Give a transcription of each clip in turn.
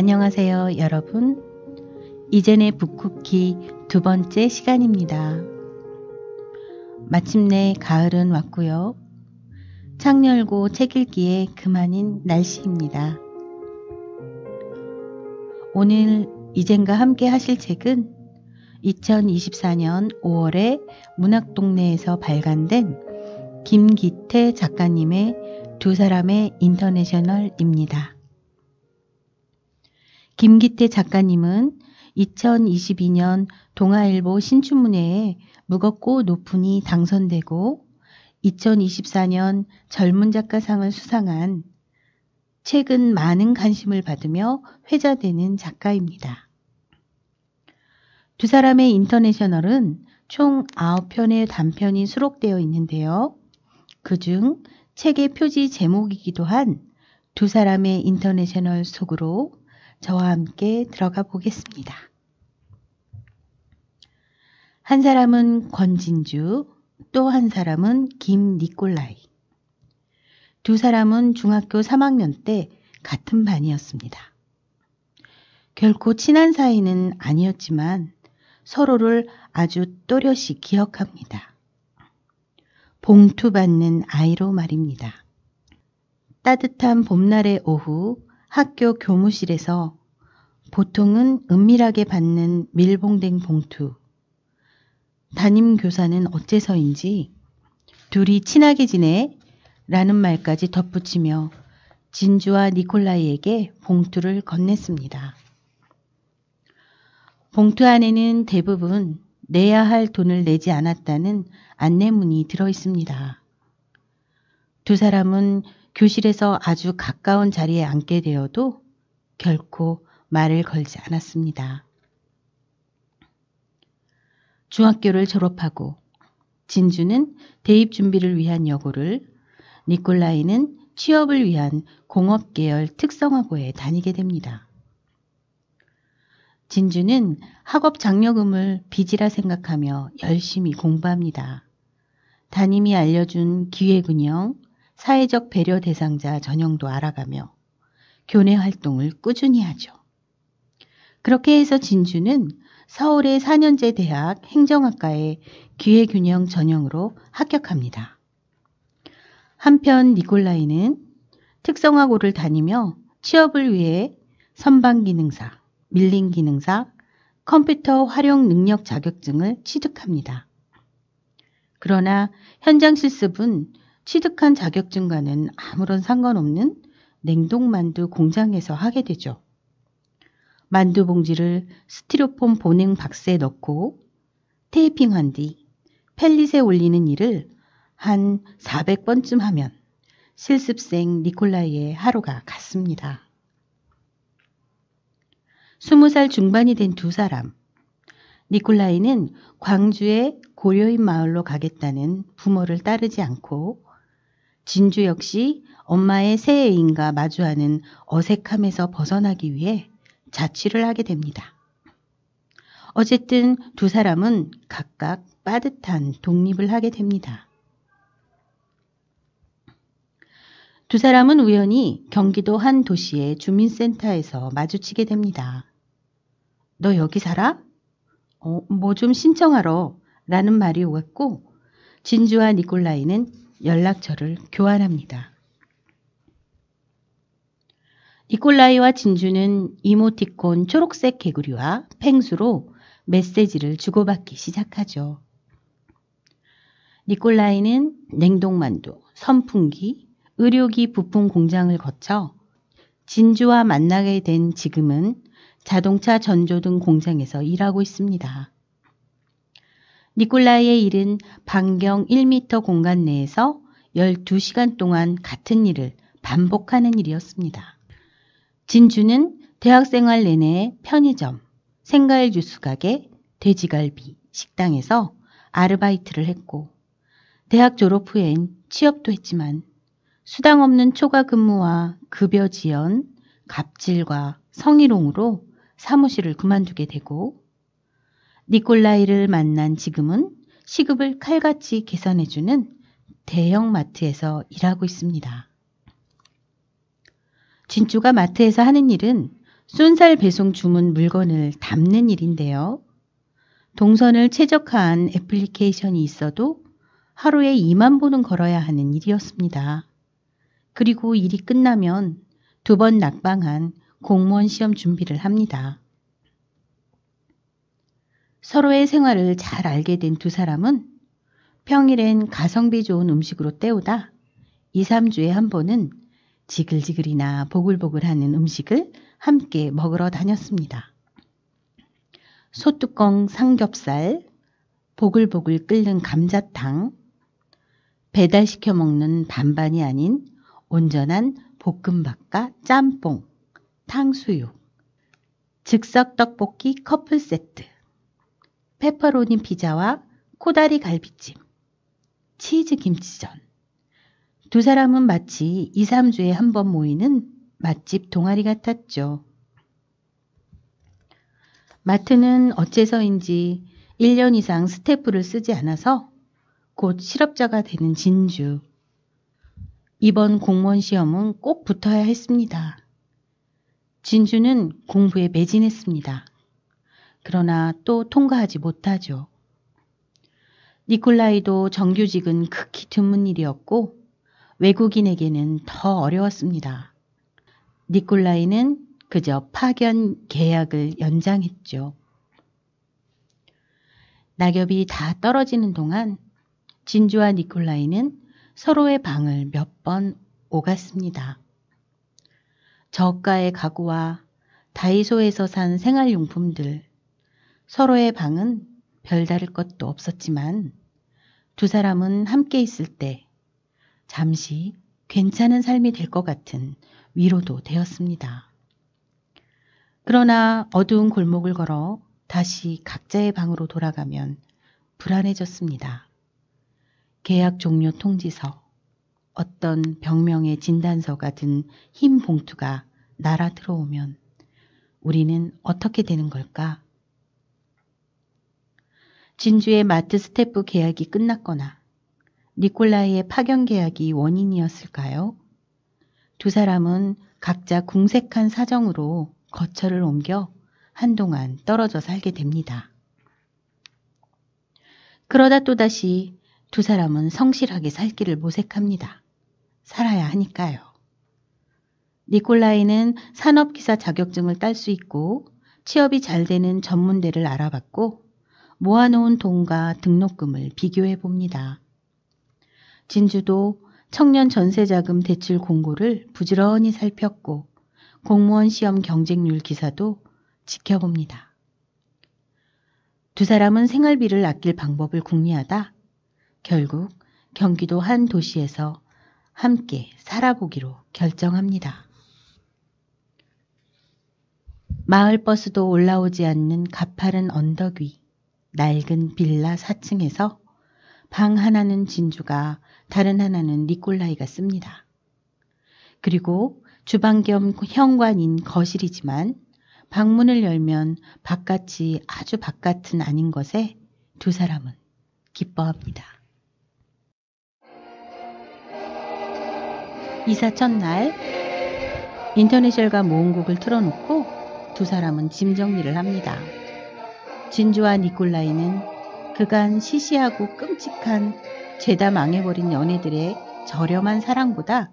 안녕하세요, 여러분. 이젠의 북쿠키 두 번째 시간입니다. 마침내 가을은 왔고요. 창 열고 책 읽기에 그만인 날씨입니다. 오늘 이젠과 함께 하실 책은 2024년 5월에 문학동네에서 발간된 김기태 작가님의 두 사람의 인터내셔널입니다. 김기태 작가님은 2022년 동아일보 신춘문예에 무겁고 높으니 당선되고 2024년 젊은 작가상을 수상한 최근 많은 관심을 받으며 회자되는 작가입니다. 두 사람의 인터내셔널은 총 9편의 단편이 수록되어 있는데요. 그중 책의 표지 제목이기도 한 두 사람의 인터내셔널 속으로 저와 함께 들어가 보겠습니다. 한 사람은 권진주, 또 한 사람은 김니콜라이. 두 사람은 중학교 3학년 때 같은 반이었습니다. 결코 친한 사이는 아니었지만 서로를 아주 또렷이 기억합니다. 봉투 받는 아이로 말입니다. 따뜻한 봄날의 오후 학교 교무실에서 보통은 은밀하게 받는 밀봉된 봉투. 담임 교사는 어째서인지 둘이 친하게 지내? 라는 말까지 덧붙이며 진주와 니콜라이에게 봉투를 건넸습니다. 봉투 안에는 대부분 내야 할 돈을 내지 않았다는 안내문이 들어 있습니다. 두 사람은 교실에서 아주 가까운 자리에 앉게 되어도 결코 말을 걸지 않았습니다. 중학교를 졸업하고 진주는 대입 준비를 위한 여고를, 니콜라이는 취업을 위한 공업계열 특성화고에 다니게 됩니다. 진주는 학업 장려금을 빚이라 생각하며 열심히 공부합니다. 담임이 알려준 기획운영, 사회적 배려 대상자 전형도 알아가며 교내 활동을 꾸준히 하죠. 그렇게 해서 진주는 서울의 4년제 대학 행정학과의 기획운영 전형으로 합격합니다. 한편 니콜라이는 특성화고를 다니며 취업을 위해 선반기능사, 밀림기능사, 컴퓨터 활용 능력 자격증을 취득합니다. 그러나 현장 실습은 취득한 자격증과는 아무런 상관없는 냉동만두 공장에서 하게 되죠. 만두 봉지를 스티로폼 보냉 박스에 넣고 테이핑한 뒤 펠릿에 올리는 일을 한 400번쯤 하면 실습생 니콜라이의 하루가 갔습니다. 20살 중반이 된 두 사람. 니콜라이는 광주의 고려인 마을로 가겠다는 부모를 따르지 않고 진주 역시 엄마의 새 애인과 마주하는 어색함에서 벗어나기 위해 자취를 하게 됩니다. 어쨌든 두 사람은 각각 빠듯한 독립을 하게 됩니다. 두 사람은 우연히 경기도 한 도시의 주민센터에서 마주치게 됩니다. 너 여기 살아? 뭐 좀 신청하러 라는 말이 오갔고 진주와 니콜라이는 연락처를 교환합니다. 니콜라이와 진주는 이모티콘 초록색 개구리와 펭수로 메시지를 주고받기 시작하죠. 니콜라이는 냉동만두, 선풍기, 의료기 부품 공장을 거쳐 진주와 만나게 된 지금은 자동차 전조등 공장에서 일하고 있습니다. 니콜라이의 일은 반경 1m 공간 내에서 12시간 동안 같은 일을 반복하는 일이었습니다. 진주는 대학생활 내내 편의점, 생과일 주스 가게, 돼지갈비, 식당에서 아르바이트를 했고 대학 졸업 후엔 취업도 했지만 수당 없는 초과 근무와 급여 지연, 갑질과 성희롱으로 사무실을 그만두게 되고 니콜라이를 만난 지금은 시급을 칼같이 계산해주는 대형마트에서 일하고 있습니다. 진주가 마트에서 하는 일은 쏜살 배송 주문 물건을 담는 일인데요. 동선을 최적화한 애플리케이션이 있어도 하루에 2만 보는 걸어야 하는 일이었습니다. 그리고 일이 끝나면 2번 낙방한 공무원 시험 준비를 합니다. 서로의 생활을 잘 알게 된 두 사람은 평일엔 가성비 좋은 음식으로 때우다 2, 3주에 한 번은 지글지글이나 보글보글하는 음식을 함께 먹으러 다녔습니다. 소뚜껑 삼겹살, 보글보글 끓는 감자탕, 배달시켜 먹는 반반이 아닌 온전한 볶음밥과 짬뽕, 탕수육, 즉석 떡볶이 커플 세트, 페퍼로니 피자와 코다리 갈비찜, 치즈 김치전. 두 사람은 마치 2, 3주에 한 번 모이는 맛집 동아리 같았죠. 마트는 어째서인지 1년 이상 스태프를 쓰지 않아서 곧 실업자가 되는 진주. 이번 공무원 시험은 꼭 붙어야 했습니다. 진주는 공부에 매진했습니다. 그러나 또 통과하지 못하죠. 니콜라이도 정규직은 극히 드문 일이었고 외국인에게는 더 어려웠습니다. 니콜라이는 그저 파견 계약을 연장했죠. 낙엽이 다 떨어지는 동안 진주와 니콜라이는 서로의 방을 몇 번 오갔습니다. 저가의 가구와 다이소에서 산 생활용품들, 서로의 방은 별다를 것도 없었지만 두 사람은 함께 있을 때 잠시 괜찮은 삶이 될 것 같은 위로도 되었습니다. 그러나 어두운 골목을 걸어 다시 각자의 방으로 돌아가면 불안해졌습니다. 계약 종료 통지서, 어떤 병명의 진단서가 든 흰 봉투가 날아 들어오면 우리는 어떻게 되는 걸까? 진주의 마트 스태프 계약이 끝났거나 니콜라이의 파견 계약이 원인이었을까요? 두 사람은 각자 궁색한 사정으로 거처를 옮겨 한동안 떨어져 살게 됩니다. 그러다 또다시 두 사람은 성실하게 살 길을 모색합니다. 살아야 하니까요. 니콜라이는 산업기사 자격증을 딸 수 있고 취업이 잘 되는 전문대를 알아봤고 모아놓은 돈과 등록금을 비교해 봅니다. 진주도 청년 전세자금 대출 공고를 부지런히 살폈고 공무원 시험 경쟁률 기사도 지켜봅니다. 두 사람은 생활비를 아낄 방법을 궁리하다 결국 경기도 한 도시에서 함께 살아보기로 결정합니다. 마을버스도 올라오지 않는 가파른 언덕 위 낡은 빌라 4층에서 방 하나는 진주가 다른 하나는 니콜라이가 씁니다. 그리고 주방 겸 현관인 거실이지만 방문을 열면 바깥이 아주 바깥은 아닌 것에 두 사람은 기뻐합니다. 이사 첫날 인터내셜과 모음곡을 틀어놓고 두 사람은 짐 정리를 합니다. 진주와 니콜라이는 그간 시시하고 끔찍한 죄다 망해버린 연애들의 저렴한 사랑보다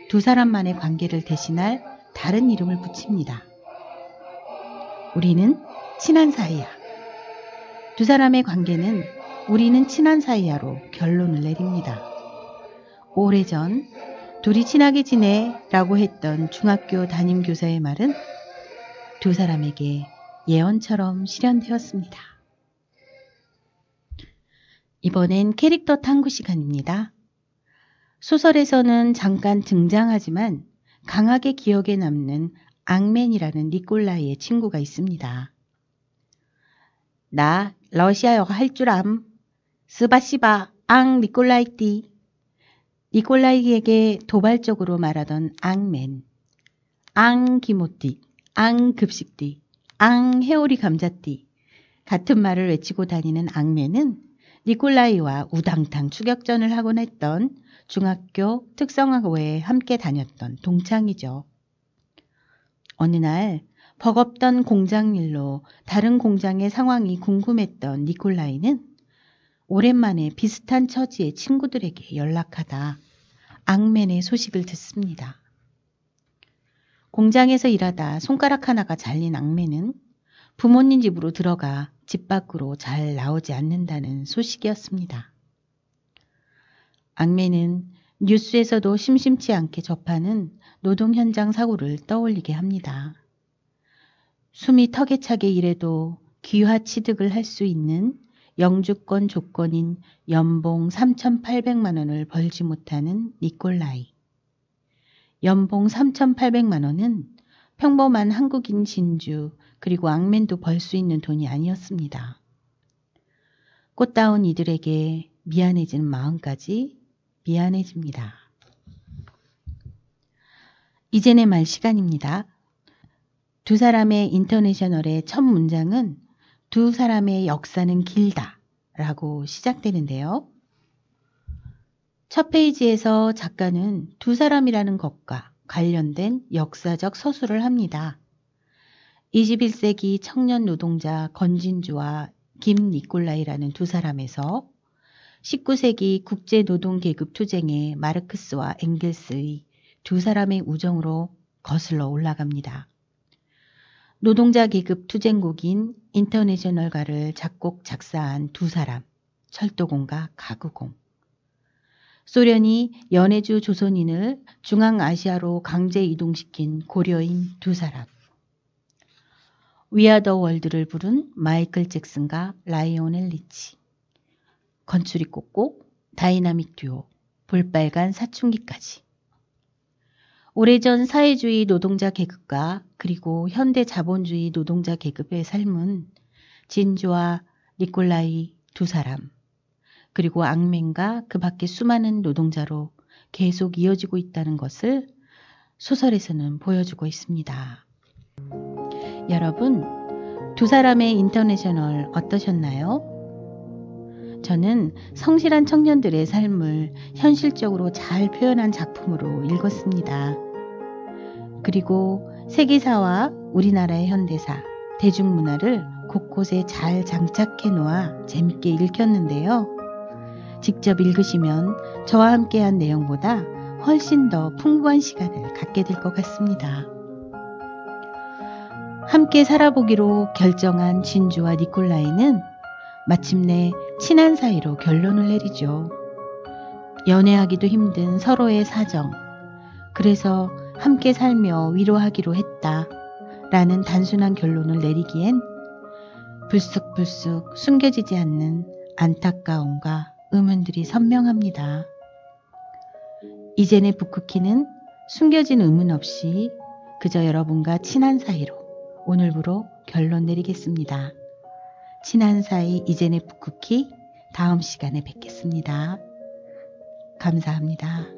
두 사람만의 관계를 대신할 다른 이름을 붙입니다. 우리는 친한 사이야. 두 사람의 관계는 우리는 친한 사이야로 결론을 내립니다. 오래전 둘이 친하게 지내 라고 했던 중학교 담임교사의 말은 두 사람에게 예언처럼 실현되었습니다. 이번엔 캐릭터 탐구 시간입니다. 소설에서는 잠깐 등장하지만 강하게 기억에 남는 앙맨이라는 니콜라이의 친구가 있습니다. 나 러시아어 할 줄 암. 스바시바 앙 니콜라이띠. 니콜라이에게 도발적으로 말하던 앙맨. 앙 기모띠, 앙 급식띠, 앙 해오리 감자띠. 같은 말을 외치고 다니는 앙맨은 니콜라이와 우당탕 추격전을 하곤 했던 중학교 특성화고에 함께 다녔던 동창이죠. 어느 날 버겁던 공장 일로 다른 공장의 상황이 궁금했던 니콜라이는 오랜만에 비슷한 처지의 친구들에게 연락하다 앙맨의 소식을 듣습니다. 공장에서 일하다 손가락 하나가 잘린 앙맨은 부모님 집으로 들어가 집 밖으로 잘 나오지 않는다는 소식이었습니다. 앙맨은 뉴스에서도 심심치 않게 접하는 노동 현장 사고를 떠올리게 합니다. 숨이 턱에 차게 일해도 귀화 취득을 할 수 있는 영주권 조건인 연봉 3,800만 원을 벌지 못하는 니콜라이. 연봉 3,800만 원은 평범한 한국인 진주 그리고 앙맨도 벌 수 있는 돈이 아니었습니다. 꽃다운 이들에게 미안해지는 마음까지 미안해집니다. 이제 내 말 시간입니다. 두 사람의 인터내셔널의 첫 문장은 두 사람의 역사는 길다 라고 시작되는데요. 첫 페이지에서 작가는 두 사람이라는 것과 관련된 역사적 서술을 합니다. 21세기 청년 노동자 건진주와 김 니콜라이라는 두 사람에서 19세기 국제노동계급 투쟁의 마르크스와 엥겔스의 두 사람의 우정으로 거슬러 올라갑니다. 노동자 계급 투쟁곡인 인터내셔널가를 작곡 작사한 두 사람, 철도공과 가구공. 소련이 연해주 조선인을 중앙아시아로 강제 이동시킨 고려인 두 사람. 위아더 월드를 부른 마이클 잭슨과 라이오넬 리치. 건추리 꼭꼭, 다이나믹 듀오, 볼빨간 사춘기까지. 오래전 사회주의 노동자 계급과 그리고 현대 자본주의 노동자 계급의 삶은 진주와 니콜라이 두 사람, 그리고 앙맨과 그 밖의 수많은 노동자로 계속 이어지고 있다는 것을 소설에서는 보여주고 있습니다. 여러분, 두 사람의 인터내셔널 어떠셨나요? 저는 성실한 청년들의 삶을 현실적으로 잘 표현한 작품으로 읽었습니다. 그리고 세계사와 우리나라의 현대사, 대중문화를 곳곳에 잘 장착해 놓아 재밌게 읽혔는데요. 직접 읽으시면 저와 함께한 내용보다 훨씬 더 풍부한 시간을 갖게 될 것 같습니다. 함께 살아보기로 결정한 진주와 니콜라이는 마침내 친한 사이로 결론을 내리죠. 연애하기도 힘든 서로의 사정, 그래서 함께 살며 위로하기로 했다 라는 단순한 결론을 내리기엔 불쑥불쑥 숨겨지지 않는 안타까움과 의문들이 선명합니다. 이젠의 북쿠키는 숨겨진 의문 없이 그저 여러분과 친한 사이로 오늘부로 결론 내리겠습니다. 친한 사이 이젠의 북쿠키 다음 시간에 뵙겠습니다. 감사합니다.